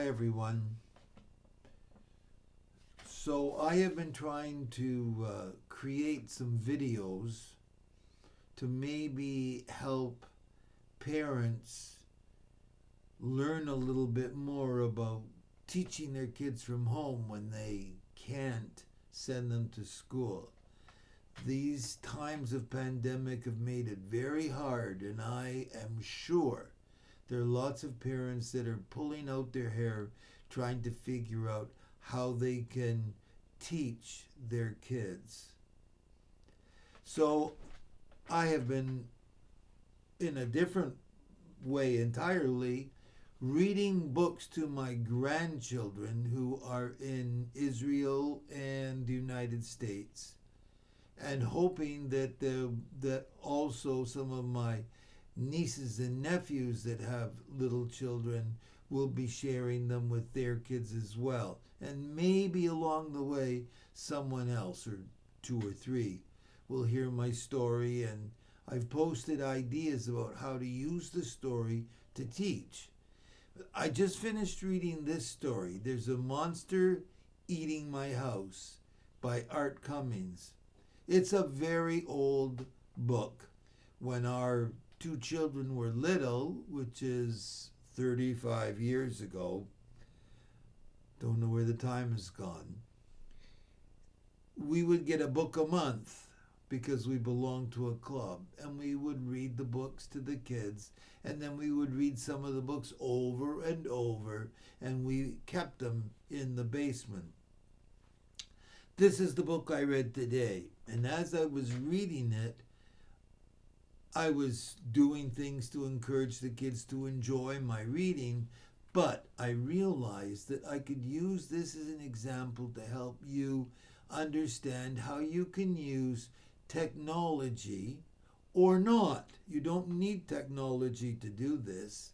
Hi everyone. So I have been trying to create some videos to maybe help parents learn a little bit more about teaching their kids from home when they can't send them to school. These times of pandemic have made it very hard, and I am sure there are lots of parents that are pulling out their hair trying to figure out how they can teach their kids. So I have been, in a different way entirely, reading books to my grandchildren who are in Israel and the United States, and hoping that also some of my nieces and nephews that have little children will be sharing them with their kids as well. And maybe along the way, someone else, or two or three, will hear my story. And I've posted ideas about how to use the story to teach. I just finished reading this story. There's a monster eating my house by Art Cummings. It's a very old book. When our two children were little, which is 35 years ago, don't know where the time has gone, we would get a book a month because we belonged to a club, and we would read the books to the kids, and then we would read some of the books over and over, and we kept them in the basement. This is the book I read today, and as I was reading it, I was doing things to encourage the kids to enjoy my reading, but I realized that I could use this as an example to help you understand how you can use technology or not. You don't need technology to do this,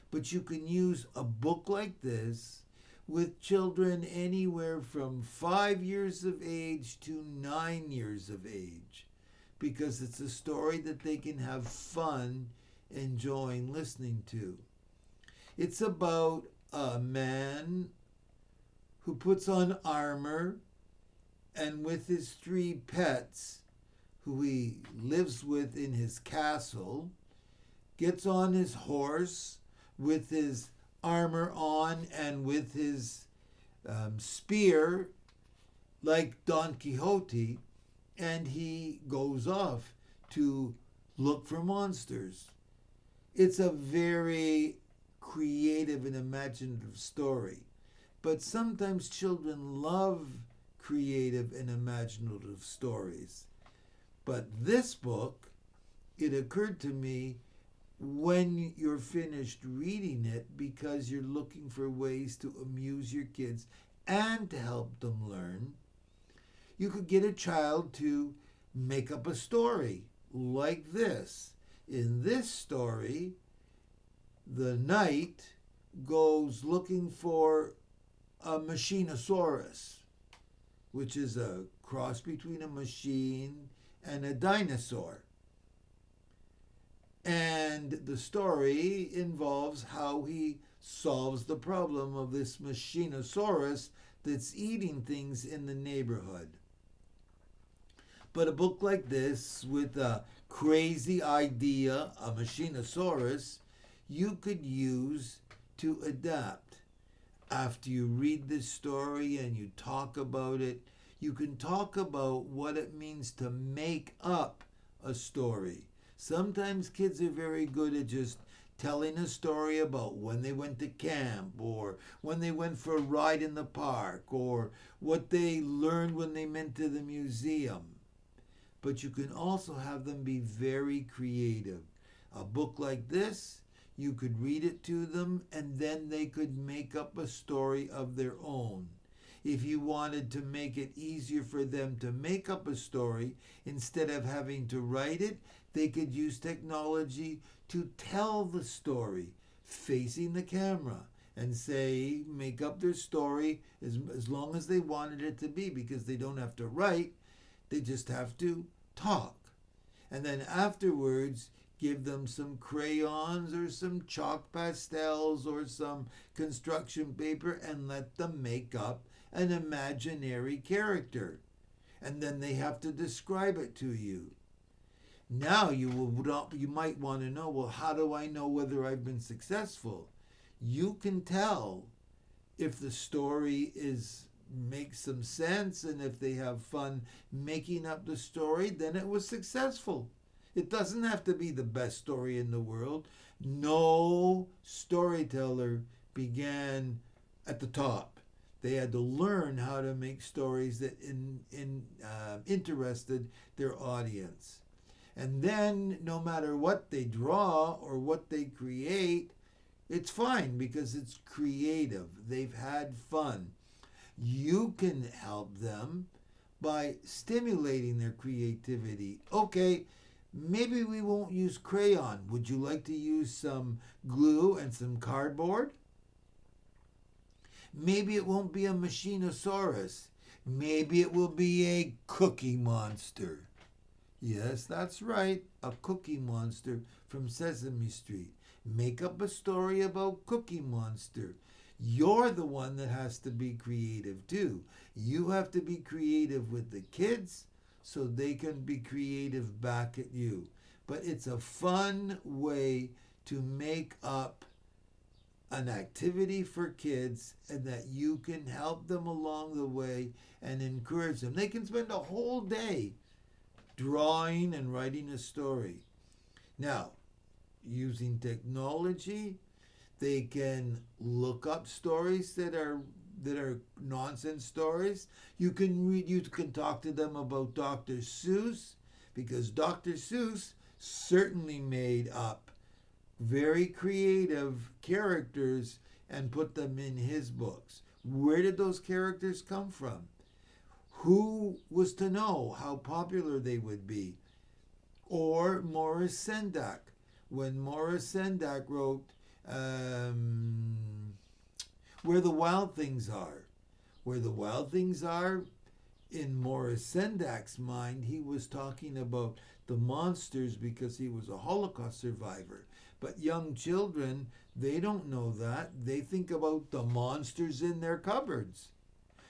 but you can use a book like this with children anywhere from 5 years of age to 9 years of age, because it's a story that they can have fun enjoying listening to. It's about a man who puts on armor and with his three pets, who he lives with in his castle, gets on his horse with his armor on and with his spear like Don Quixote, and he goes off to look for monsters. It's a very creative and imaginative story, but sometimes children love creative and imaginative stories. But this book, it occurred to me when you're finished reading it, because you're looking for ways to amuse your kids and to help them learn, you could get a child to make up a story like this. In this story, the knight goes looking for a Machinosaurus, which is a cross between a machine and a dinosaur. And the story involves how he solves the problem of this Machinosaurus that's eating things in the neighborhood. But a book like this, with a crazy idea, a Machinosaurus, you could use to adapt. After you read this story and you talk about it, you can talk about what it means to make up a story. Sometimes kids are very good at just telling a story about when they went to camp, or when they went for a ride in the park, or what they learned when they went to the museum. But you can also have them be very creative. A book like this, you could read it to them, and then they could make up a story of their own. If you wanted to make it easier for them to make up a story, instead of having to write it, they could use technology to tell the story facing the camera, and say, make up their story as long as they wanted it to be, because they don't have to write, they just have to talk. And then afterwards, Give them some crayons or some chalk pastels or some construction paper and let them make up an imaginary character. And then they have to describe it to you. Now you might want to know, well, how do I know whether I've been successful? You can tell if the story makes some sense, and if they have fun making up the story, then it was successful. It doesn't have to be the best story in the world. No storyteller began at the top. They had to learn how to make stories that interested their audience. And then, no matter what they draw or what they create, it's fine because it's creative. They've had fun. You can help them by stimulating their creativity. Okay, maybe we won't use crayon. Would you like to use some glue and some cardboard? Maybe it won't be a Machinosaurus. Maybe it will be a Cookie Monster. Yes, that's right, a Cookie Monster from Sesame Street. Make up a story about Cookie Monster. You're the one that has to be creative too. You have to be creative with the kids so they can be creative back at you. But it's a fun way to make up an activity for kids and that you can help them along the way and encourage them. They can spend a whole day drawing and writing a story. Now, using technology, they can look up stories that are nonsense stories. You can talk to them about Dr. Seuss, because Dr. Seuss certainly made up very creative characters and put them in his books. Where did those characters come from? Who was to know how popular they would be? Or Morris Sendak. When Morris Sendak wrote Where the Wild Things Are. Where the Wild Things Are, in Morris Sendak's mind, he was talking about the monsters because he was a Holocaust survivor. But young children, they don't know that. They think about the monsters in their cupboards.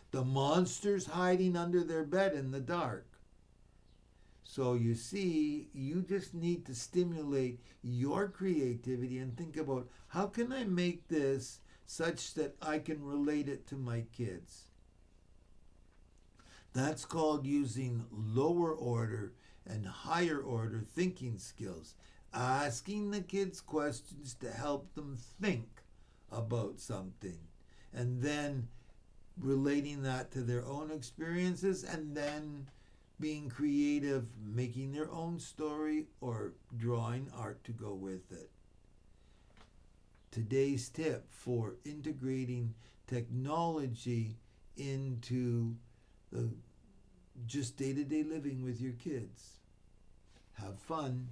The monsters hiding under their bed in the dark. So you see, you just need to stimulate your creativity and think about, how can I make this such that I can relate it to my kids? That's called using lower order and higher order thinking skills. Asking the kids questions to help them think about something. And then relating that to their own experiences, and then being creative, making their own story or drawing art to go with it. Today's tip for integrating technology into the just day-to-day living with your kids. Have fun.